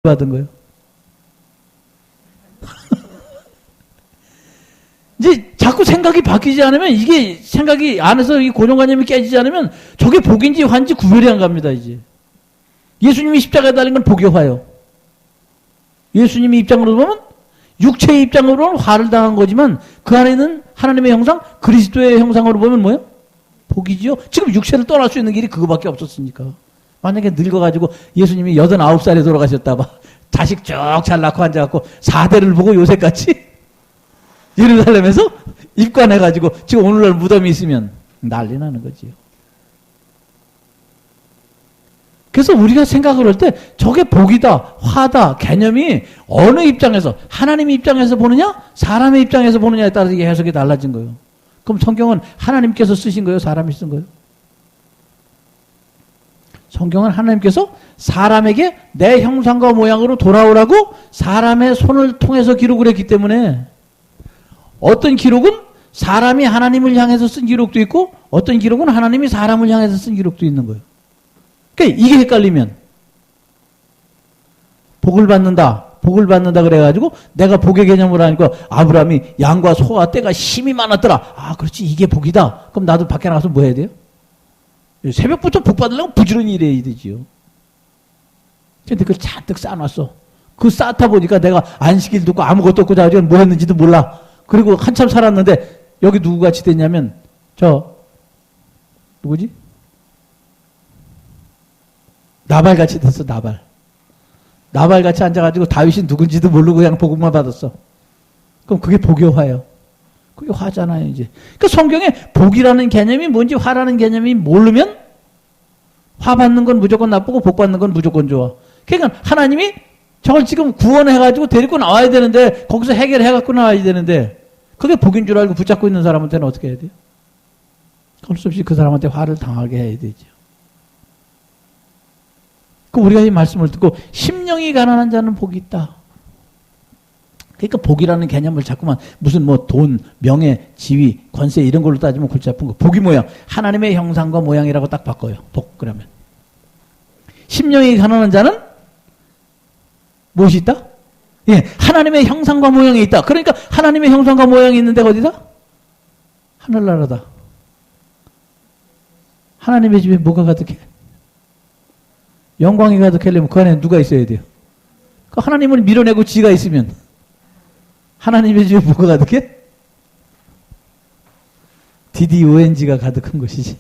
받은 거예요. 이제 자꾸 생각이 바뀌지 않으면, 이게 생각이 안에서 이 고정관념이 깨지지 않으면 저게 복인지 환지 구별이 안 갑니다. 이제 예수님이 십자가에 달린 건 복의 화요. 예수님이 입장으로 보면 육체의 입장으로는 화를 당한 거지만 그 안에 있는 하나님의 형상, 그리스도의 형상으로 보면 뭐예요? 복이지요. 지금 육체를 떠날 수 있는 길이 그거밖에 없었으니까. 만약에 늙어가지고 예수님이 89살에 돌아가셨다 봐. 자식 쭉 잘 낳고 앉아갖고 4대를 보고 요새같이 예루살렘에서 입관해가지고 지금 오늘날 무덤이 있으면 난리 나는 거지요. 그래서 우리가 생각을 할 때 저게 복이다, 화다, 개념이 어느 입장에서, 하나님의 입장에서 보느냐, 사람의 입장에서 보느냐에 따라서 이게 해석이 달라진 거예요. 그럼 성경은 하나님께서 쓰신 거예요? 사람이 쓴 거예요? 성경은 하나님께서 사람에게 내 형상과 모양으로 돌아오라고 사람의 손을 통해서 기록을 했기 때문에, 어떤 기록은 사람이 하나님을 향해서 쓴 기록도 있고 어떤 기록은 하나님이 사람을 향해서 쓴 기록도 있는 거예요. 그러니까 이게 헷갈리면 복을 받는다 그래가지고 내가 복의 개념을 하니까 아브라함이 양과 소와 떼가 힘이 많았더라. 아, 그렇지, 이게 복이다. 그럼 나도 밖에 나가서 뭐 해야 돼요? 새벽부터 복 받으려면 부지런히 일해야 되지요. 근데 그걸 잔뜩 쌓아놨어. 그 쌓다 보니까 내가 안식일 듣고 아무것도 없고 자기가 뭐 했는지도 몰라. 그리고 한참 살았는데 여기 누구같이 됐냐면 누구지? 나발같이 됐어. 나발같이 앉아가지고 다윗이 누군지도 모르고 그냥 복음만 받았어. 그럼 그게 복의 화예요. 그게 화잖아요. 이제 그러니까 성경에 복이라는 개념이 뭔지 화라는 개념이 모르면 화 받는 건 무조건 나쁘고 복 받는 건 무조건 좋아. 그러니까 하나님이 저걸 지금 구원해가지고 데리고 나와야 되는데, 거기서 해결해갖고 나와야 되는데, 그게 복인 줄 알고 붙잡고 있는 사람한테는 어떻게 해야 돼요? 할 수 없이 그 사람한테 화를 당하게 해야 되죠. 그 우리가 이 말씀을 듣고 심령이 가난한 자는 복이 있다. 그러니까 복이라는 개념을 자꾸만 무슨 뭐 돈, 명예, 지위, 권세 이런 걸로 따지면 골치 아픈 거. 복이 뭐야? 하나님의 형상과 모양이라고 딱 바꿔요. 복 그러면. 심령이 가난한 자는 무엇이 있다? 예, 하나님의 형상과 모양이 있다. 그러니까 하나님의 형상과 모양이 있는 데가 어디다? 하늘나라다. 하나님의 집에 뭐가 가득해? 영광이 가득하려면 그 안에 누가 있어야 돼요? 그 하나님을 밀어내고 지가 있으면 하나님의 집에 뭐가 가득해? DDONG가 가득한 것이지.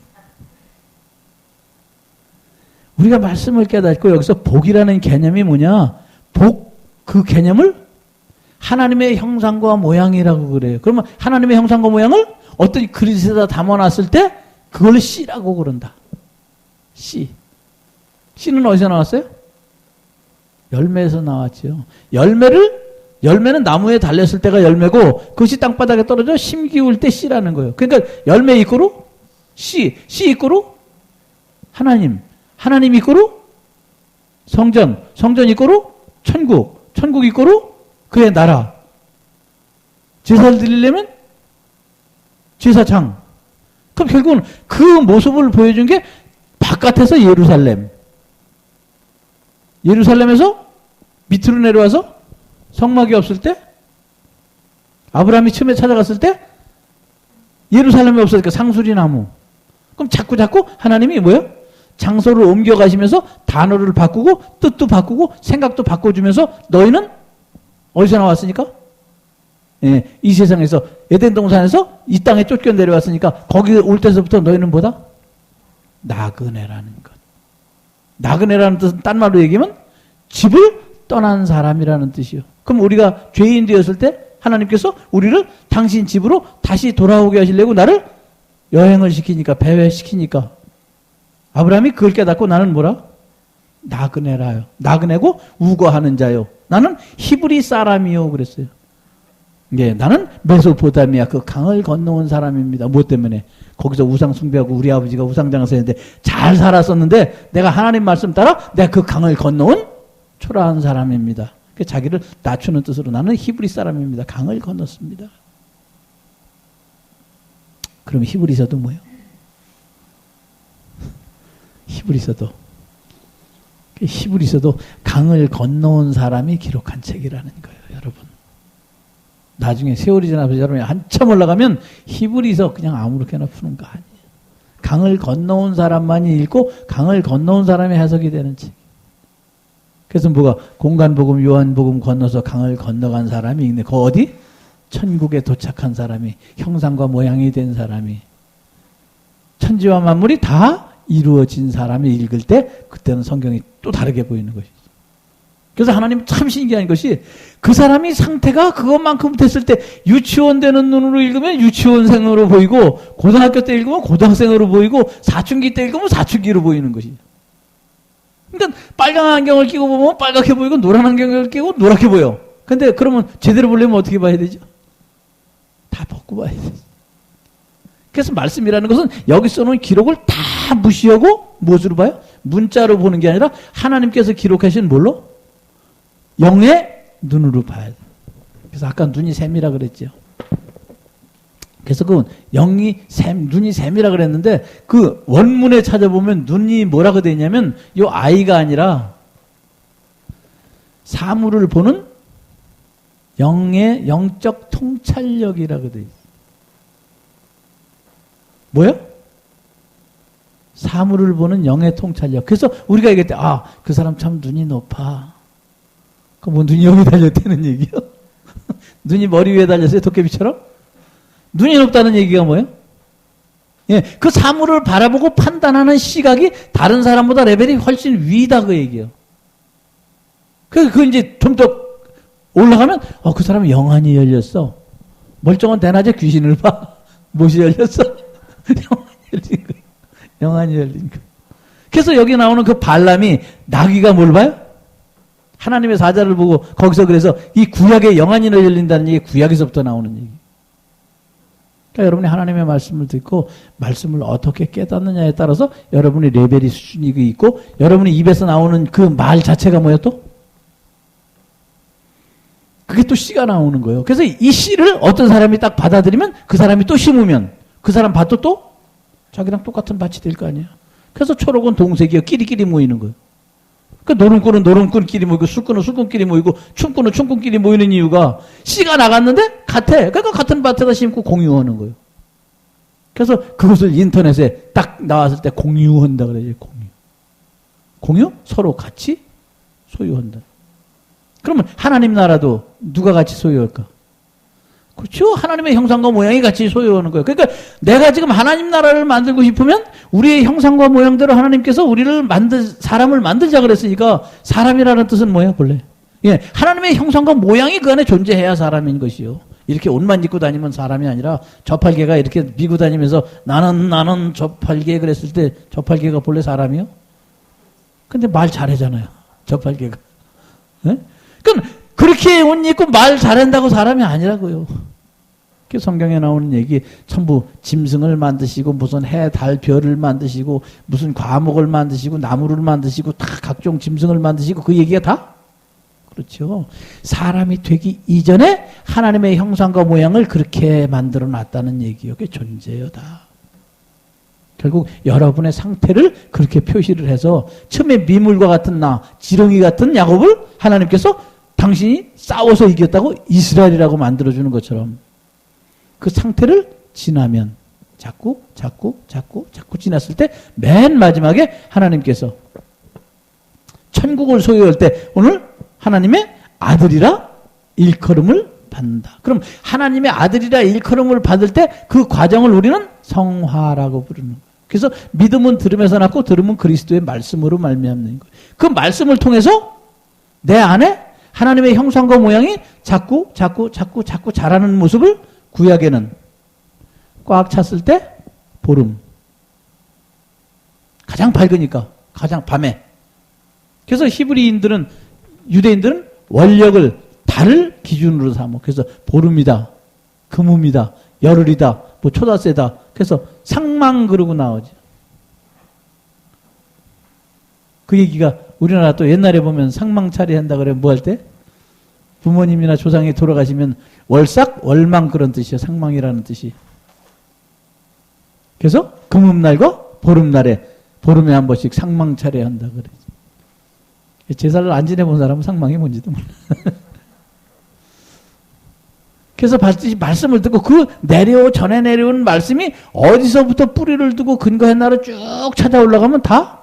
우리가 말씀을 깨닫고 여기서 복이라는 개념이 뭐냐? 복, 그 개념을 하나님의 형상과 모양이라고 그래요. 그러면 하나님의 형상과 모양을 어떤 그릇에다 담아놨을 때 그걸 씨라고 그런다. 씨. 씨는 어디서 나왔어요? 열매에서 나왔죠. 열매는 나무에 달렸을 때가 열매고, 그것이 땅바닥에 떨어져 심기울 때 씨라는 거예요. 그러니까 열매 이꼬로 씨 이꼬로 하나님 이꼬로 성전 이꼬로 천국 이꼬로 그의 나라. 제사를 드리려면 제사장. 그럼 결국은 그 모습을 보여준 게 바깥에서 예루살렘에서 밑으로 내려와서 성막이 없을 때, 아브라함이 처음에 찾아갔을 때 예루살렘이 없으니까 상수리 나무. 그럼 자꾸 하나님이 뭐예요? 장소를 옮겨가시면서 단어를 바꾸고 뜻도 바꾸고 생각도 바꿔주면서 너희는 어디서 나왔으니까? 예, 이 세상에서 에덴 동산에서 이 땅에 쫓겨 내려왔으니까 거기 올 때서부터 너희는 뭐다? 나그네라는 것. 나그네라는 뜻은 딴 말로 얘기하면 집을 떠난 사람이라는 뜻이요. 그럼 우리가 죄인 되었을 때 하나님께서 우리를 당신 집으로 다시 돌아오게 하시려고 나를 여행을 시키니까, 배회시키니까 아브라함이 그걸 깨닫고 나는 뭐라? 나그네라요. 나그네고 우거하는 자요. 나는 히브리 사람이요 그랬어요. 예, 나는 메소포타미아 그 강을 건너온 사람입니다. 뭐 때문에? 거기서 우상 숭배하고 우리 아버지가 우상장사했는데 잘 살았었는데 내가 하나님 말씀 따라 내가 그 강을 건너온 초라한 사람입니다. 자기를 낮추는 뜻으로 나는 히브리 사람입니다. 강을 건넜습니다. 그럼 히브리서도 뭐예요? 히브리서도 히브리서도 강을 건너온 사람이 기록한 책이라는 거예요, 여러분. 나중에 세월이 지나서 여러분이 한참 올라가면 히브리서 그냥 아무렇게나 푸는 거 아니에요. 강을 건너온 사람만이 읽고 강을 건너온 사람이 해석이 되는 책. 그래서 뭐가 공간복음, 요한복음 건너서 강을 건너간 사람이 읽네. 그 어디? 천국에 도착한 사람이, 형상과 모양이 된 사람이, 천지와 만물이 다 이루어진 사람이 읽을 때 그때는 성경이 또 다르게 보이는 것이죠. 그래서 하나님 참 신기한 것이 그 사람이 상태가 그것만큼 됐을 때 유치원 되는 눈으로 읽으면 유치원생으로 보이고 고등학교 때 읽으면 고등학생으로 보이고 사춘기 때 읽으면 사춘기로 보이는 것이죠. 그러니까 빨간 안경을 끼고 보면 빨갛게 보이고 노란 안경을 끼고 노랗게 보여. 근데 그러면 제대로 보려면 어떻게 봐야 되죠? 다 벗고 봐야 되죠. 그래서 말씀이라는 것은 여기 써놓은 기록을 다 무시하고 무엇으로 봐요? 문자로 보는 게 아니라 하나님께서 기록하신 뭘로? 영의 눈으로 봐야 돼. 그래서 아까 눈이 샘이라 그랬죠. 그래서 그 눈이 샘이라 그랬는데 그 원문에 찾아보면 눈이 뭐라고 되어 있냐면 요 아이가 아니라 사물을 보는 영적 통찰력이라고 되어 있어요. 뭐요? 사물을 보는 영의 통찰력. 그래서 우리가 얘기할 때, 그 사람 참 눈이 높아. 그 뭐 눈이 여기 달렸다는 얘기요? 눈이 머리 위에 달렸어요? 도깨비처럼? 눈이 높다는 얘기가 뭐예요? 예, 그 사물을 바라보고 판단하는 시각이 다른 사람보다 레벨이 훨씬 위다 그 얘기요. 그 이제 좀 더 올라가면, 그 사람은 영안이 열렸어. 멀쩡한 대낮에 귀신을 봐. 무엇이 열렸어? 영안이 열린 거예요. 영안이 열린 거예요. 그래서 여기 나오는 그 발람이 나귀가 뭘 봐요? 하나님의 사자를 보고 거기서 그래서 이 구약의 영안이 열린다는 얘기 구약에서부터 나오는 얘기. 그러니까 여러분이 하나님의 말씀을 듣고 말씀을 어떻게 깨닫느냐에 따라서 여러분의 레벨이 수준이 있고 여러분의 입에서 나오는 그 말 자체가 뭐예요 또? 그게 또 씨가 나오는 거예요. 그래서 이 씨를 어떤 사람이 딱 받아들이면 그 사람이 또 심으면 그 사람 밭도 또 자기랑 똑같은 밭이 될 거 아니에요. 그래서 초록은 동색이요. 끼리끼리 모이는 거예요. 그 노름꾼은 노름꾼끼리 모이고 술꾼은 술꾼끼리 모이고 춤꾼은 춤꾼끼리 모이는 이유가 씨가 나갔는데 같아. 그러니까 같은 밭에다 심고 공유하는 거예요. 그래서 그것을 인터넷에 딱 나왔을 때 공유한다 그래요. 공유? 서로 같이 소유한다. 그러면 하나님 나라도 누가 같이 소유할까? 그렇죠. 하나님의 형상과 모양이 같이 소유하는 거예요. 그러니까 내가 지금 하나님 나라를 만들고 싶으면 우리의 형상과 모양대로 하나님께서 사람을 만들자 그랬으니까 사람이라는 뜻은 뭐예요, 본래? 예, 하나님의 형상과 모양이 그 안에 존재해야 사람인 것이요. 이렇게 옷만 입고 다니면 사람이 아니라 저팔계가 이렇게 미고 다니면서 나는 저팔계 그랬을 때 저팔계가 본래 사람이요? 근데 말 잘하잖아요. 저팔계가. 예? 그러니까 그렇게 옷 입고 말 잘한다고 사람이 아니라고요. 성경에 나오는 얘기 전부 짐승을 만드시고 무슨 해, 달, 별을 만드시고 무슨 과목을 만드시고 나무를 만드시고 다 각종 짐승을 만드시고 그 얘기가 다 그렇죠. 사람이 되기 이전에 하나님의 형상과 모양을 그렇게 만들어 놨다는 얘기요. 그게 존재요 다. 결국 여러분의 상태를 그렇게 표시를 해서 처음에 미물과 같은 지렁이 같은 야곱을 하나님께서 당신이 싸워서 이겼다고 이스라엘이라고 만들어주는 것처럼 그 상태를 지나면 자꾸 지났을 때 맨 마지막에 하나님께서 천국을 소유할 때 오늘 하나님의 아들이라 일컬음을 받는다. 그럼 하나님의 아들이라 일컬음을 받을 때 그 과정을 우리는 성화라고 부르는 거예요. 그래서 믿음은 들음에서 났고 들음은 그리스도의 말씀으로 말미암는 거예요. 그 말씀을 통해서 내 안에 하나님의 형상과 모양이 자꾸 자라는 모습을 구약에는 꽉 찼을 때 보름. 가장 밝으니까 가장 밤에. 그래서 히브리인들은 유대인들은 원력을 달을 기준으로 삼어. 그래서 보름이다. 금음이다. 열흘이다. 뭐 초다세다. 그래서 상망 그러고 나오죠. 그 얘기가 우리나라 또 옛날에 보면 상망 차례한다 그래 뭐 할 때? 부모님이나 조상이 돌아가시면 월삭, 월망 그런 뜻이에요. 상망이라는 뜻이. 그래서 금음날과 보름날에 보름에 한 번씩 상망 차례한다 그래. 제사를 안 지내본 사람은 상망이 뭔지도 몰라. 그래서 말씀을 듣고 그 전에 내려온 말씀이 어디서부터 뿌리를 두고 근거했나를 쭉 찾아 올라가면 다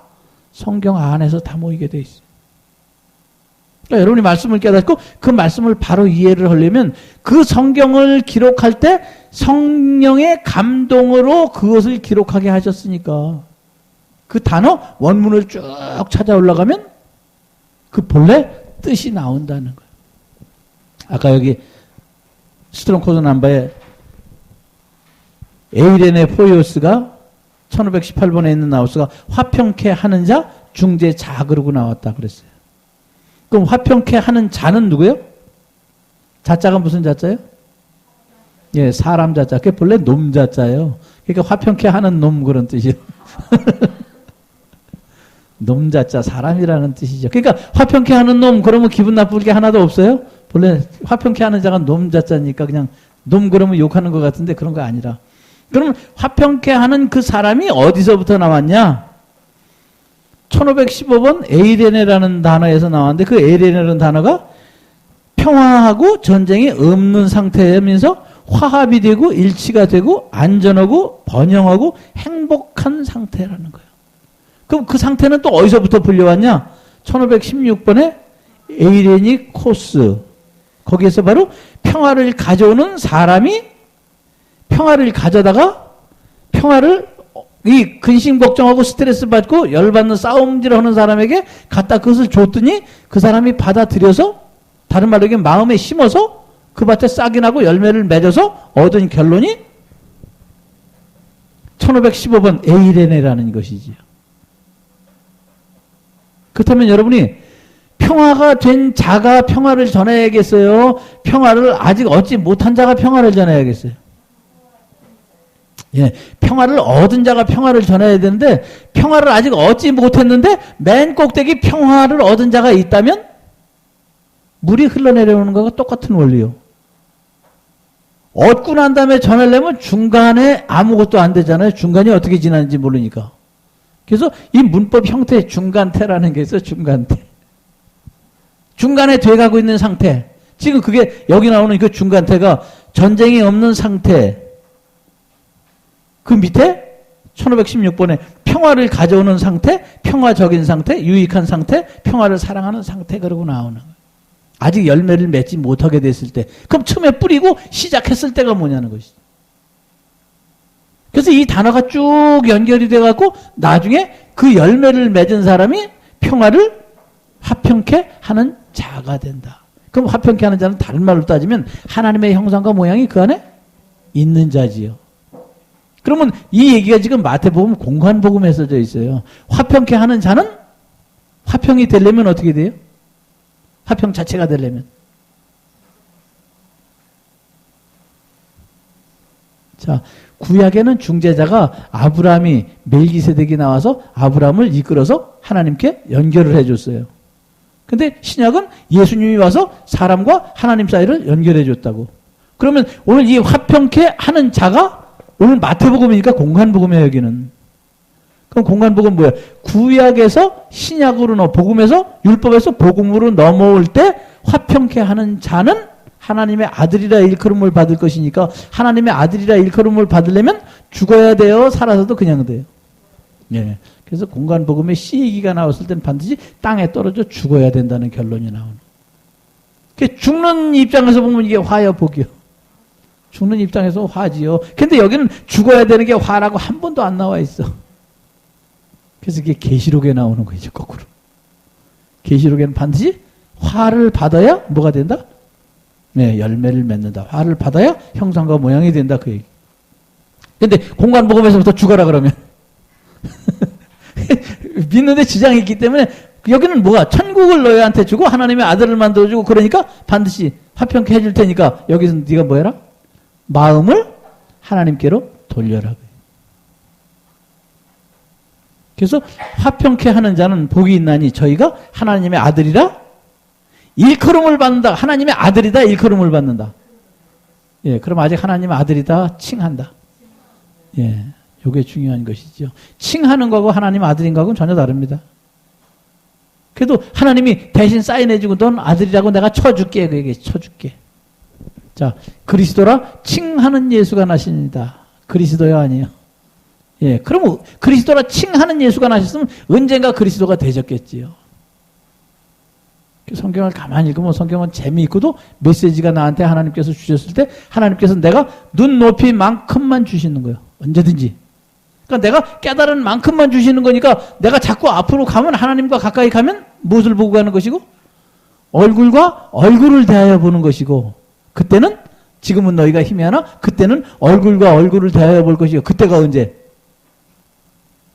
성경 안에서 다 모이게 돼 있어요. 그러니까 여러분이 말씀을 깨닫고 그 말씀을 바로 이해를 하려면 그 성경을 기록할 때 성령의 감동으로 그것을 기록하게 하셨으니까 그 단어 원문을 쭉 찾아 올라가면 그 본래 뜻이 나온다는 거예요. 아까 여기 스트롱코드 남바에 에이레네 포이오스가 1518번에 있는 나우스가 화평케 하는 자 중재 자 그러고 나왔다 그랬어요. 그럼 화평케 하는 자는 누구예요? 자자가 무슨 자자예요? 예, 사람 자자. 그게 본래 놈 자자예요. 그러니까 화평케 하는 놈 그런 뜻이에요. 놈 자자 사람이라는 뜻이죠. 그러니까 화평케 하는 놈 그러면 기분 나쁠 게 하나도 없어요. 본래 화평케 하는 자가 놈 자자니까 그냥 놈 그러면 욕하는 것 같은데 그런 거 아니라. 그러면 화평케 하는 그 사람이 어디서부터 나왔냐? 1515번 에이레네라는 단어에서 나왔는데 그 에이레네라는 단어가 평화하고 전쟁이 없는 상태면서 화합이 되고 일치가 되고 안전하고 번영하고 행복한 상태라는 거예요. 그럼 그 상태는 또 어디서부터 불려왔냐? 1516번에 에이레니 코스. 거기에서 바로 평화를 가져오는 사람이 평화를 가져다가 평화를 이 근심 걱정하고 스트레스 받고 열받는 싸움질하는 사람에게 갖다 그것을 줬더니 그 사람이 받아들여서 다른 말로 얘기하면 마음에 심어서 그 밭에 싹이 나고 열매를 맺어서 얻은 결론이 1515번 에이레네라는 것이지요. 그렇다면 여러분이 평화가 된 자가 평화를 전해야겠어요? 평화를 아직 얻지 못한 자가 평화를 전해야겠어요? 예, 평화를 얻은 자가 평화를 전해야 되는데 평화를 아직 얻지 못했는데 맨 꼭대기 평화를 얻은 자가 있다면 물이 흘러내려오는 것과 똑같은 원리요. 얻고 난 다음에 전하려면 중간에 아무것도 안 되잖아요. 중간이 어떻게 지나는지 모르니까. 그래서 이 문법 형태 중간태라는 게 있어요. 중간태. 중간에 돼가고 있는 상태. 지금 그게 여기 나오는 그 중간태가 전쟁이 없는 상태. 그 밑에 1516번에 평화를 가져오는 상태, 평화적인 상태, 유익한 상태, 평화를 사랑하는 상태 그러고 나오는 거예요. 아직 열매를 맺지 못하게 됐을 때. 그럼 처음에 뿌리고 시작했을 때가 뭐냐는 것이죠. 그래서 이 단어가 쭉 연결이 돼갖고 나중에 그 열매를 맺은 사람이 평화를 화평케 하는 자가 된다. 그럼 화평케 하는 자는 다른 말로 따지면 하나님의 형상과 모양이 그 안에 있는 자지요. 그러면 이 얘기가 지금 마태복음 공관복음에 써져 있어요. 화평케 하는 자는 화평이 되려면 어떻게 돼요? 화평 자체가 되려면. 자, 구약에는 중재자가 아브라함이 멜기세덱이 나와서 아브라함을 이끌어서 하나님께 연결을 해줬어요. 근데 신약은 예수님이 와서 사람과 하나님 사이를 연결해 줬다고. 그러면 오늘 이 화평케 하는 자가 오늘 마태복음이니까 공관복음이에요, 여기는. 그럼 공관복음 뭐야? 구약에서 신약으로 복음에서 율법에서 복음으로 넘어올 때 화평케 하는 자는 하나님의 아들이라 일컬음을 받을 것이니까 하나님의 아들이라 일컬음을 받으려면 죽어야 돼요? 살아서도 그냥 돼요? 예. 그래서 공관복음에 씨 얘기가 나왔을 때는 반드시 땅에 떨어져 죽어야 된다는 결론이 나오는. 죽는 입장에서 보면 이게 화야 복이요. 죽는 입장에서 화지요. 근데 여기는 죽어야 되는 게 화라고 한 번도 안 나와 있어. 그래서 이게 계시록에 나오는 거죠, 거꾸로. 계시록에는 반드시 화를 받아야 뭐가 된다? 네, 열매를 맺는다. 화를 받아야 형상과 모양이 된다, 그 얘기. 근데 공관복음에서부터 죽어라 그러면. 믿는데 지장이 있기 때문에 여기는 뭐가 천국을 너희한테 주고 하나님의 아들을 만들어주고 그러니까 반드시 화평케 해줄 테니까 여기서 네가 뭐 해라? 마음을 하나님께로 돌려라. 그래서 화평케 하는 자는 복이 있나니 저희가 하나님의 아들이라 일컬음을 받는다. 하나님의 아들이다 일컬음을 받는다. 예, 그럼 아직 하나님의 아들이다 칭한다. 예, 요게 중요한 것이죠. 칭하는 거하고 하나님의 아들인 거하고는 전혀 다릅니다. 그래도 하나님이 대신 사인해주고 넌 아들이라고 내가 쳐줄게. 그에게 쳐줄게. 자, 그리스도라 칭하는 예수가 나십니다. 그리스도요 아니에요. 예, 그럼 그리스도라 칭하는 예수가 나셨으면 언젠가 그리스도가 되셨겠지요. 성경을 가만히 읽으면 성경은 재미있고도 메시지가 나한테 하나님께서 주셨을 때 하나님께서 내가 눈높이만큼만 주시는 거예요. 언제든지. 그러니까 내가 깨달은 만큼만 주시는 거니까 내가 자꾸 앞으로 가면 하나님과 가까이 가면 무엇을 보고 가는 것이고 얼굴과 얼굴을 대하여 보는 것이고 그때는 지금은 너희가 희미하나 그때는 얼굴과 얼굴을 대하여 볼 것이고 그때가 언제?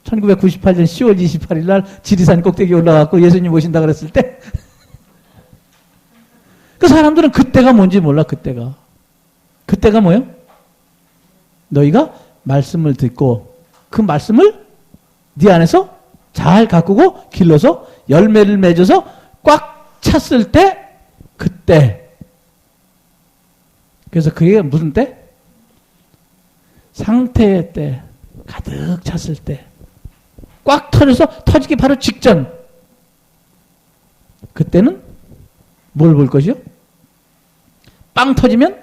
1998년 10월 28일 날 지리산 꼭대기에 올라가고 예수님 오신다 그랬을 때 그 사람들은 그때가 뭔지 몰라. 그때가 뭐예요? 너희가 말씀을 듣고 그 말씀을 네 안에서 잘 가꾸고 길러서 열매를 맺어서 꽉 찼을 때 그때. 그래서 그게 무슨 때? 상태의 때. 가득 찼을 때. 꽉 터져서 터지기 바로 직전. 그때는 뭘 볼 것이요? 빵 터지면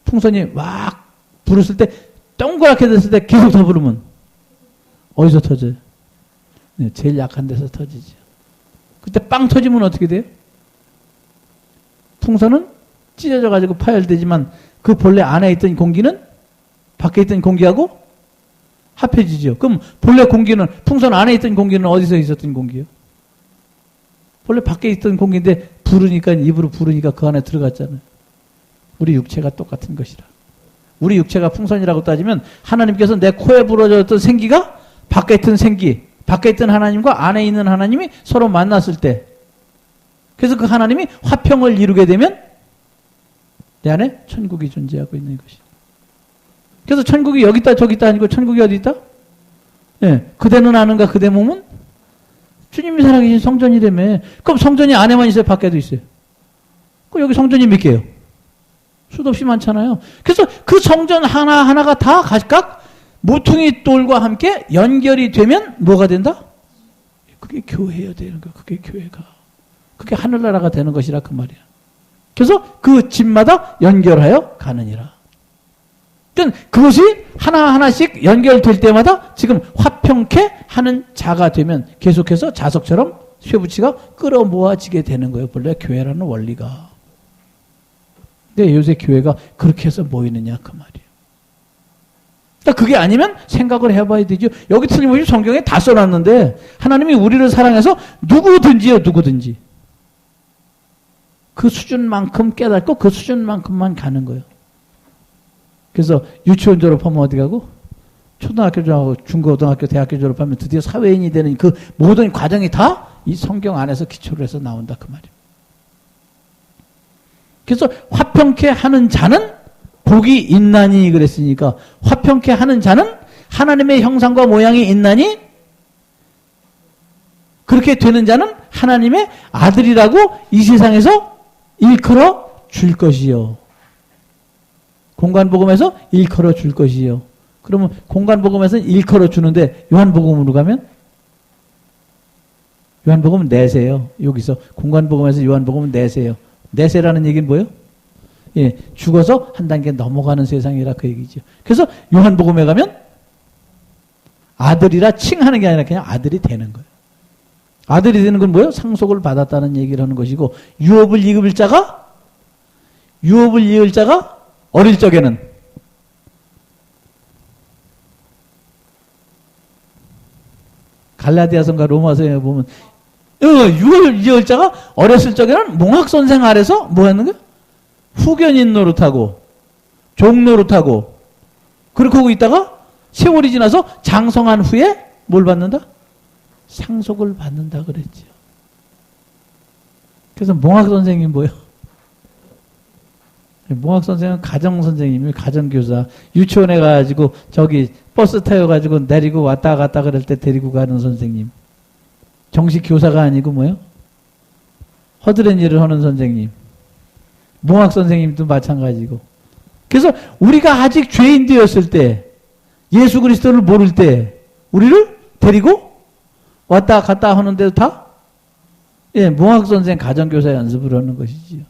풍선이 막 불었을 때 동그랗게 됐을 때 계속 더 부르면 어디서 터져요? 네, 제일 약한 데서 터지죠. 그때 빵 터지면 어떻게 돼요? 풍선은 찢어져 가지고 파열되지만 그 본래 안에 있던 공기는 밖에 있던 공기하고 합해지죠. 그럼 본래 공기는 풍선 안에 있던 공기는 어디서 있었던 공기예요? 원래 밖에 있던 공기인데 부르니까 입으로 부르니까 그 안에 들어갔잖아요. 우리 육체가 똑같은 것이라. 우리 육체가 풍선이라고 따지면 하나님께서 내 코에 불어졌던 생기가 밖에 있던 생기, 밖에 있던 하나님과 안에 있는 하나님이 서로 만났을 때 그래서 그 하나님이 화평을 이루게 되면 내 안에 천국이 존재하고 있는 것이다. 그래서 천국이 여기 있다 저기 있다 아니고 천국이 어디 있다? 예, 그대는 아는가 그대 몸은? 주님이 살아계신 성전이라며. 그럼 성전이 안에만 있어요? 밖에도 있어요? 그럼 여기 성전이 몇 개예요? 수도 없이 많잖아요. 그래서 그 성전 하나하나가 다 각각 모퉁이 돌과 함께 연결이 되면 뭐가 된다? 그게 교회여야 되는 거야. 그게 교회가. 그게 하늘나라가 되는 것이라 그 말이야. 그래서 그 집마다 연결하여 가느니라. 그러니까 그것이 하나하나씩 연결될 때마다 지금 화평케 하는 자가 되면 계속해서 자석처럼 쇠붙이가 끌어모아지게 되는 거예요. 본래 교회라는 원리가. 근데 요새 교회가 그렇게 해서 모이느냐 그 말이에요. 그러니까 그게 아니면 생각을 해봐야 되죠. 여기 틀림없이 성경에 다 써놨는데 하나님이 우리를 사랑해서 누구든지 그 수준만큼 깨닫고 그 수준만큼만 가는 거예요. 그래서 유치원 졸업하면 어디 가고 초등학교 졸업하고 중고등학교 대학교 졸업하면 드디어 사회인이 되는 그 모든 과정이 다 이 성경 안에서 기초를 해서 나온다 그 말이에요. 그래서 화평케 하는 자는 복이 있나니 그랬으니까 화평케 하는 자는 하나님의 형상과 모양이 있나니 그렇게 되는 자는 하나님의 아들이라고 이 세상에서 일컬어 줄 것이요. 공간복음에서 일컬어 줄 것이요. 그러면 공간복음에서는 일컬어 주는데 요한복음으로 가면 요한복음은 내세요. 여기서 공간복음에서 요한복음은 내세요. 내세라는 얘기는 뭐예요? 예, 죽어서 한 단계 넘어가는 세상이라 그 얘기죠. 그래서 요한복음에 가면 아들이라 칭하는 게 아니라 그냥 아들이 되는 거예요. 아들이 되는 건 뭐예요? 상속을 받았다는 얘기를 하는 것이고 유업을 이을 자가 어릴 적에는 갈라디아서인가 로마서에 보면 유업을 이을 자가 어렸을 적에는 몽학선생 아래서 뭐 하는 거예요? 후견인 노릇하고 종 노릇하고 그렇게 하고 있다가 세월이 지나서 장성한 후에 뭘 받는다? 상속을 받는다 그랬죠. 그래서 몽학선생이 뭐예요? 몽학선생은 가정선생님이 가정교사 유치원에 가가지고 저기 버스 타여가지고 내리고 왔다 갔다 그럴 때 데리고 가는 선생님. 정식 교사가 아니고 뭐예요? 허드렛 일을 하는 선생님. 몽학선생님도 마찬가지고. 그래서 우리가 아직 죄인 되었을 때 예수 그리스도를 모를 때 우리를 데리고 왔다 갔다 하는데도 다 예, 몽학선생 가정교사 연습을 하는 것이지요.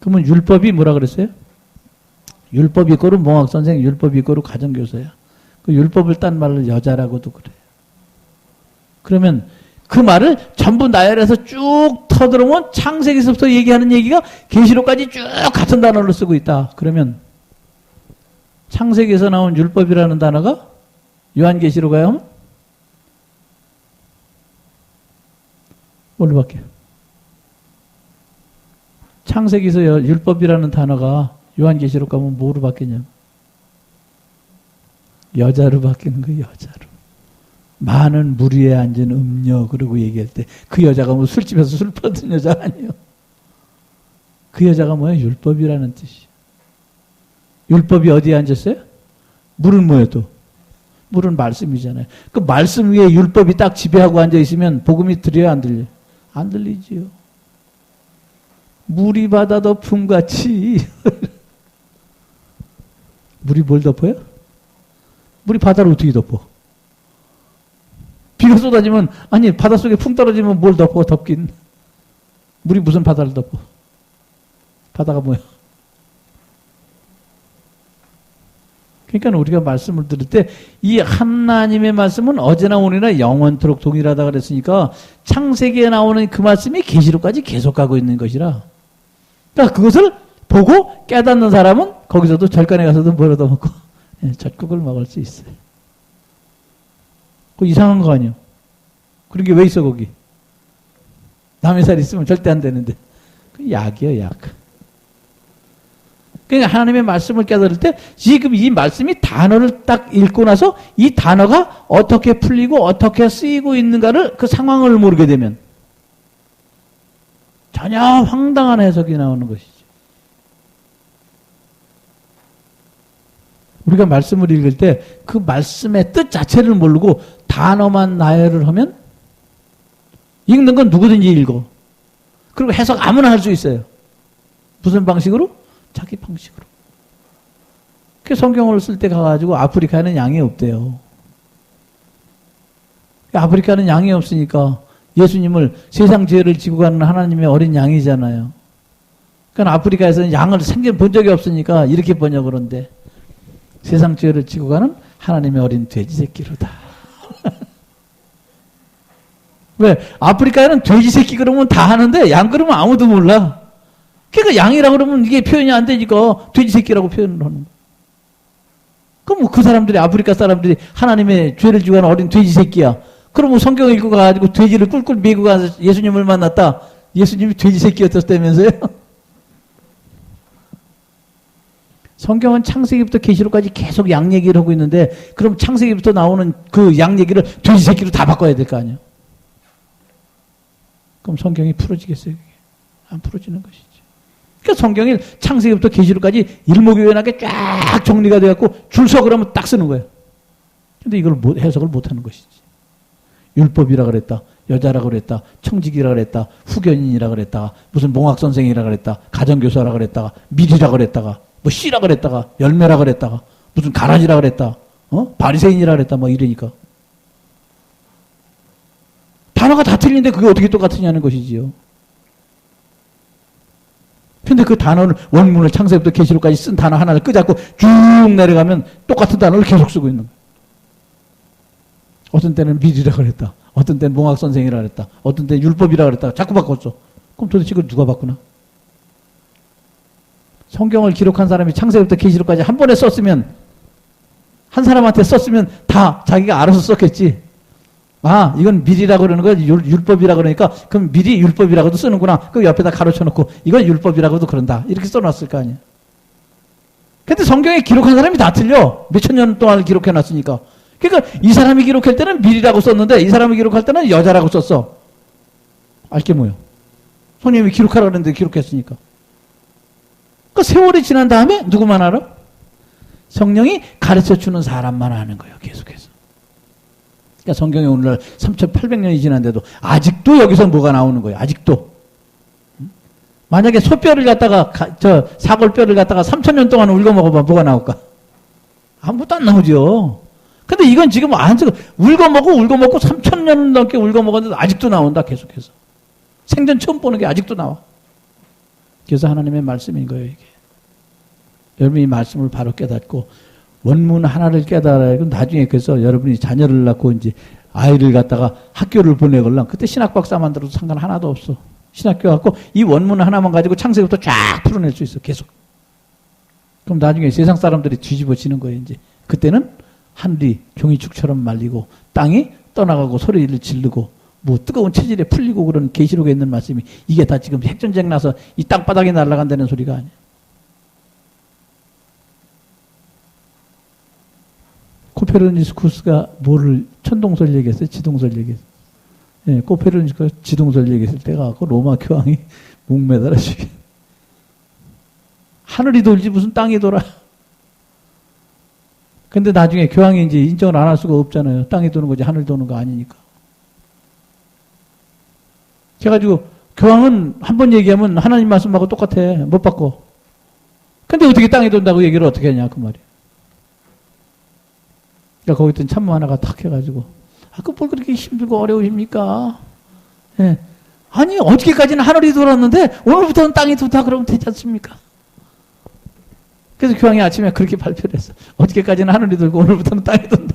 그러면 율법이 뭐라 그랬어요? 율법 이꼬르 몽학선생, 율법 이꼬르 가정교사야. 그 율법을 딴 말을 여자라고도 그래요. 그러면 그 말을 전부 나열해서 쭉 터들어오면 창세기서부터 얘기하는 얘기가 계시록까지 쭉 같은 단어를 쓰고 있다. 그러면 창세기에서 나온 율법이라는 단어가 요한계시록에 하면 뭘로 바뀌어요? 창세기에서 율법이라는 단어가 요한계시록 가면 뭐로 바뀌냐면 여자로 바뀌는 거예요. 여자로. 많은 무리에 앉은 음녀 그러고 얘기할 때 그 여자가 뭐 술집에서 술 퍼던 여자 아니에요. 그 여자가 뭐예요? 율법이라는 뜻이에요. 율법이 어디에 앉았어요? 물은 뭐예요 또? 물은 말씀이잖아요. 그 말씀 위에 율법이 딱 지배하고 앉아있으면 복음이 들려요 안 들려요? 안 들리지요. 물이 바다 덮음같이 물이 뭘 덮어요? 물이 바다를 어떻게 덮어? 비가 쏟아지면 아니 바닷속에 풍 떨어지면 뭘 덮어? 덮긴 물이 무슨 바다를 덮어? 바다가 뭐야? 그러니까 우리가 말씀을 들을 때 이 하나님의 말씀은 어제나 오늘이나 영원토록 동일하다 그랬으니까 창세기에 나오는 그 말씀이 계시록까지 계속 가고 있는 것이라 그러니까 그것을 보고 깨닫는 사람은 거기서도 절간에 가서도 뭘 얻어먹고 젖국을 먹을 수 있어요. 그거 이상한 거 아니에요. 그런 게 왜 있어 거기. 남의 살 있으면 절대 안 되는데. 그 약이에요 약. 그러니까 하나님의 말씀을 깨달을 때 지금 이 말씀이 단어를 딱 읽고 나서 이 단어가 어떻게 풀리고 어떻게 쓰이고 있는가를 그 상황을 모르게 되면 전혀 황당한 해석이 나오는 것이죠. 우리가 말씀을 읽을 때 그 말씀의 뜻 자체를 모르고 단어만 나열을 하면 읽는 건 누구든지 읽어. 그리고 해석 아무나 할 수 있어요. 무슨 방식으로? 자기 방식으로. 그 성경을 쓸 때 가가지고 아프리카에는 양이 없대요. 아프리카는 양이 없으니까 예수님을 세상 죄를 지고 가는 하나님의 어린 양이잖아요. 그러니까 아프리카에서는 양을 생전 본 적이 없으니까 이렇게 번역을 한대. 세상 죄를 지고 가는 하나님의 어린 돼지 새끼로다. 왜? 아프리카에는 돼지 새끼 그러면 다 하는데 양 그러면 아무도 몰라. 그러니까 양이라고 그러면 이게 표현이 안 되니까 돼지 새끼라고 표현을 하는 거야. 그럼 뭐 그 사람들이 아프리카 사람들이 하나님의 죄를 지고 가는 어린 돼지 새끼야. 그럼 뭐 성경 읽고 가가지고 돼지를 꿀꿀 메고 가서 예수님을 만났다. 예수님이 돼지 새끼였다면서요? 성경은 창세기부터 계시록까지 계속 양 얘기를 하고 있는데 그럼 창세기부터 나오는 그 양 얘기를 돼지 새끼로 다 바꿔야 될 거 아니에요? 그럼 성경이 풀어지겠어요? 안 풀어지는 것이지. 그러니까 성경이 창세기부터 계시록까지 일목요연하게 쫙 정리가 돼갖고 줄서 그러면 딱 쓰는 거예요. 근데 이걸 해석을 못하는 것이지. 율법이라 그랬다. 여자라 그랬다. 청직이라 그랬다. 후견인이라 그랬다가 무슨 몽학선생이라 그랬다. 가정교사라 그랬다가 미리라 그랬다가 뭐 씨라 그랬다가 열매라 그랬다가 무슨 가라지라 그랬다. 바리새인이라 그랬다. 뭐 이러니까. 단어가 다 틀린데 그게 어떻게 똑같으냐는 것이지요. 근데 그 단어를 원문을 창세부터 계시록까지 쓴 단어 하나를 끄잡고 쭉 내려가면 똑같은 단어를 계속 쓰고 있는 거예요. 어떤 때는 미리라 그랬다. 어떤 때는 몽학선생이라 그랬다. 어떤 때는 율법이라 그랬다. 자꾸 바꿨어. 그럼 도대체 이걸 누가 바꾸나? 성경을 기록한 사람이 창세부터 계시록까지 한 번에 썼으면 한 사람한테 썼으면 다 자기가 알아서 썼겠지. 아, 이건 미리라고 그러는 거야. 율법이라고 그러니까 그럼 미리 율법이라고도 쓰는구나. 그 옆에다 가로쳐놓고 이건 율법이라고도 그런다. 이렇게 써놨을 거 아니야. 근데 성경에 기록한 사람이 다 틀려. 몇천 년 동안 기록해놨으니까. 그러니까 이 사람이 기록할 때는 미리라고 썼는데 이 사람이 기록할 때는 여자라고 썼어. 알게 뭐야. 성령님이 기록하라고 그랬는데 기록했으니까. 그 세월이 지난 다음에 누구만 알아? 성령이 가르쳐주는 사람만 아는 거예요. 계속해서. 그러니까 성경에 오늘날 3,800년이 지난데도 아직도 여기서 뭐가 나오는 거예요. 아직도. 만약에 소뼈를 갖다가 사골뼈를 갖다가 3,000년 동안 울고 먹어봐 뭐가 나올까? 아무것도 안 나오죠. 근데 이건 지금 완전 울고 먹고 3,000년 넘게 울고 먹었는데 아직도 나온다, 계속해서. 생전 처음 보는 게 아직도 나와. 그래서 하나님의 말씀인 거예요, 이게. 여러분이 이 말씀을 바로 깨닫고 원문 하나를 깨달아야, 나중에 그래서 여러분이 자녀를 낳고 이제 아이를 갖다가 학교를 보내걸랑 그때 신학박사 만들어도 상관 하나도 없어. 신학교 갖고 이 원문 하나만 가지고 창세부터 쫙 풀어낼 수 있어, 계속. 그럼 나중에 세상 사람들이 뒤집어지는 거예요, 이제. 그때는 하늘이 종이축처럼 말리고 땅이 떠나가고 소리를 지르고 뭐 뜨거운 체질에 풀리고 그런 계시록에 있는 말씀이 이게 다 지금 핵전쟁 나서 이 땅바닥에 날아간다는 소리가 아니야. 코페르니쿠스가 뭐를 천동설 얘기했어요? 지동설 얘기했어요? 예, 코페르니쿠스가 지동설 얘기했을 때가 갖고 로마 교황이 목매달아 죽여. 하늘이 돌지 무슨 땅이 돌아. 근데 나중에 교황이 이제 인정을 안 할 수가 없잖아요. 땅이 도는 거지 하늘 도는 거 아니니까. 그래가지고 교황은 한 번 얘기하면 하나님 말씀하고 똑같아. 못 바꿔. 근데 어떻게 땅이 돈다고 얘기를 어떻게 하냐 그 말이야. 그러니까 거기 있던 참모 하나가 탁 해가지고 뭘 그렇게 힘들고 어려우십니까? 예. 아니 어저께까지는 하늘이 돌았는데 오늘부터는 땅이 돈다 그러면 되지 않습니까? 그래서 교황이 아침에 그렇게 발표를 했어. 어저께까지는 하늘이 돌고 오늘부터는 땅이 돈다.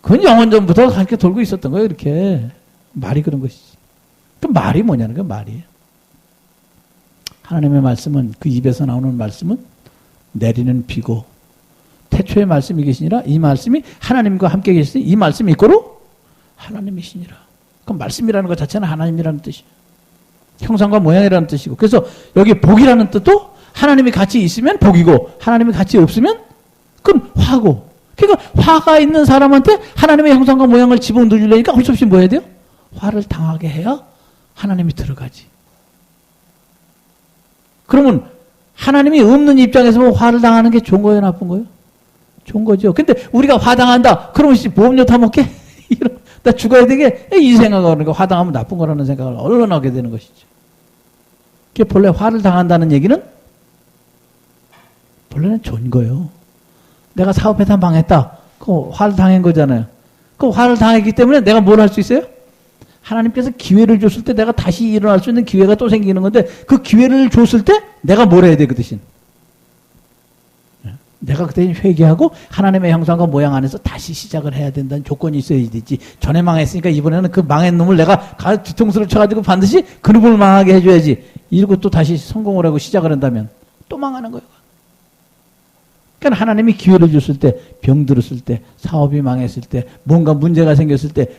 그건 영원전부터 그렇게 돌고 있었던 거예요. 이렇게. 말이 그런 것이지. 그 말이 뭐냐는 거 말이에요. 하나님의 말씀은 그 입에서 나오는 말씀은 내리는 비고 태초의 말씀이 계시니라 이 말씀이 하나님과 함께 계시니 이 말씀이 있고로 하나님이시니라. 그럼 말씀이라는 것 자체는 하나님이라는 뜻이에요. 형상과 모양이라는 뜻이고 그래서 여기 복이라는 뜻도 하나님이 같이 있으면 복이고 하나님이 같이 없으면 그건 화고 그러니까 화가 있는 사람한테 하나님의 형상과 모양을 집어넣으려니까 어쩔 수 없이 뭐 해야 돼요? 화를 당하게 해야 하나님이 들어가지. 그러면 하나님이 없는 입장에서 보면 화를 당하는 게 좋은 거예요, 나쁜 거예요? 좋은 거죠. 근데 우리가 화당한다. 그러면 보험료 타먹게? 나 죽어야 되게? 이 생각을 하는 거 화당하면 나쁜 거라는 생각을 얼른 하게 되는 것이죠. 그게 본래 화를 당한다는 얘기는 본래는 좋은 거예요. 내가 사업에다 망했다. 그 화를 당한 거잖아요. 그 화를 당했기 때문에 내가 뭘 할 수 있어요? 하나님께서 기회를 줬을 때 내가 다시 일어날 수 있는 기회가 또 생기는 건데 그 기회를 줬을 때 내가 뭘 해야 돼 그 대신? 내가 그 대신 회개하고 하나님의 형상과 모양 안에서 다시 시작을 해야 된다는 조건이 있어야 되지. 전에 망했으니까 이번에는 그 망한 놈을 내가 뒤통수를 쳐가지고 반드시 그 놈을 망하게 해줘야지. 이러고 또 다시 성공을 하고 시작을 한다면 또 망하는 거예요. 그러니까 하나님이 기회를 줬을 때, 병 들었을 때, 사업이 망했을 때, 뭔가 문제가 생겼을 때